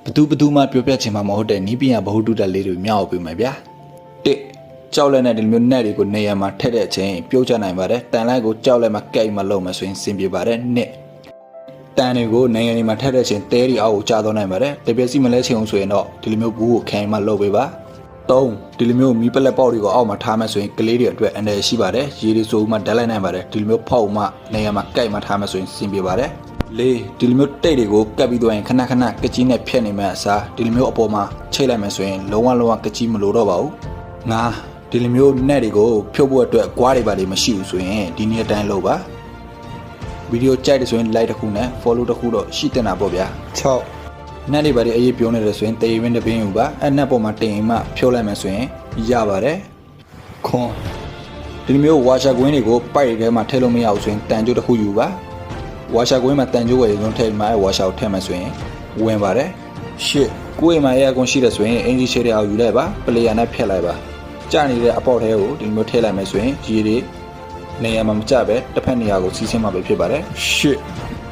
ဘသူမှပြောပြချင်မှာမဟုတ်တဲ့နီးပညာဘ ഹു တုတက်လေးတွေမြောက်ပေးမယ်ဗျာတစ်ကြောက်လက်နဲ့ဒီလိုမျိုးနဲ့တွေကိုနေရာမှာထက်တဲ့အချိန်ပြုတ်ချနိုင်ပါတယ်တန်လိုက်ကိုကြောက်လက်မှာကဲ့မှလုံးမဆိုရင်စင်ပြေပါတယ်နှစ်တန်တွေကိုနိုင်ငံတွေမှာထက်တဲ့အချိန်တဲတွေအောက်ကိုကျသွားနိုင်ပါတယ်တပြည့်စီမလဲချင်အောင်ဆိုရင်တော့ဒီလိုမျိုးဘူးကိုခိုင်မှလုပ်ပေးပါ3ဒီလိုမျိုးမီးပလက်ပေါက်တွေကိုအောက်မှာထားမှဆိုရင်ကလေးတွေအတွက်အန္တရာယ်ရှိပါတယ်ရေတွေဆိုမှဓာတ်လိုက်နိုင်ပါတယ်ဒီလိုမျိုးဖောက်မှနေရာမှာကဲ့မှထားမှဆိုရင်စင်ပြေပါတယ်လေးဒီလိုမျိုးတိတ်တွေကိုကပ်ပြီးတော့ရင်ခဏကကြီးနဲ့ဖြတ်နေမှအစားဒီလိုမျိုးအပေါ်မှာချိတ်လိုက်မှဆိုရင်လုံးဝကကြီးမလို့တော့ပါဘူးငါဒီလိုမျိုးနဲ့တွေကိုဖြုတ်ဖို့အတွက်ကွားတွေပါလိမရှိဘူးဆိုရင်ဒီနေ့အတိုင်းလုပ်ပါဗီဒီယိုကြိုက်တယ်ဆိုရင် like တစ်ခုနဲ့ follow တစ်ခုတော့ရှိတင်တာပေါ့ဗျာ6နဲ့တွေပါလိအရေးပြောနေတယ်ဆိုရင်တေးရင်းတစ်ပင်းယူပါအဲ့နဲ့ပေါ်မှာတင်ရင်မှဖြုတ်လိုက်မှဆိုရင်ရပါတယ်ခွန်ဒီလိုမျိုးဝါရှာကွင်းတွေကိုပိုက်ထဲမှာထည့်လို့မရဘူးဆိုရင်တန်ကြိုးတစ်ခုယူပါဝါရှာကွင်းမှာတန်ကြိုးဝယ်ရုံထည့်မှာဝါရှာကိုထည့်မှဆိုရင်ဝင်ပါတယ်ရှစ်ကိုယ့်အိမ်မှာအရာကွန်ရှိတယ်ဆိုရင်အင်ဂျီရှယ်တွေအောင်ယူလိုက်ပါပလေယာနဲ့ဖြတ်လိုက်ပါကျနေတဲ့အပေါက်ထဲကိုဒီမျိုးထည့်လိုက်မယ်ဆိုရင်ရေတွေနေရာမှာမကျပဲတစ်ဖက်နေရာကိုစီးဆင်းမှာပဲဖြစ်ပါတယ်ရှစ်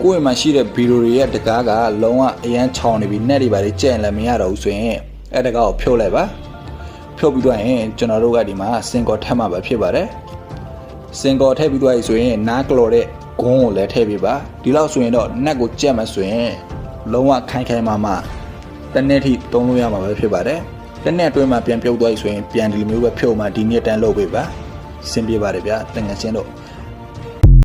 ကိုယ့်အိမ်မှာရှိတဲ့ဗီဒီယိုတွေရဲ့တကားကလုံးဝအရန်ချောင်းနေပြီးနဲ့တွေပါလေကြက်လည်းမရတော့ဘူးဆိုရင်အဲ့တကားကိုဖြုတ်လိုက်ပါဖြုတ်ပြီးတော့ရင်ကျွန်တော်တို့ကဒီမှာစင်ကော်ထပ်မှာပဲဖြစ်ပါတယ်စင်ကော်ထည့်ပြီးတော့ဆိုရင်နားကလော်တဲ့ဂုံးကိုလည်းထည့်ပေးပါဒီလောက်ဆိုရင်တော့နက်ကိုကြက်မှဆိုရင်လုံးဝခိုင်မာတနေ့ထိသုံးလို့ရမှာပဲဖြစ်ပါတယ်တနေ့အတွင်းမှာပြန်ပြုတ်သွားပြီဆိုရင်ပြန်ဒီလိုမျိုးပဲဖြုတ်မှဒီနေ့တန်းလုပ်ပေးပါစင်ပြေပါတယ်ဗျာတငယ်ချင်းတို့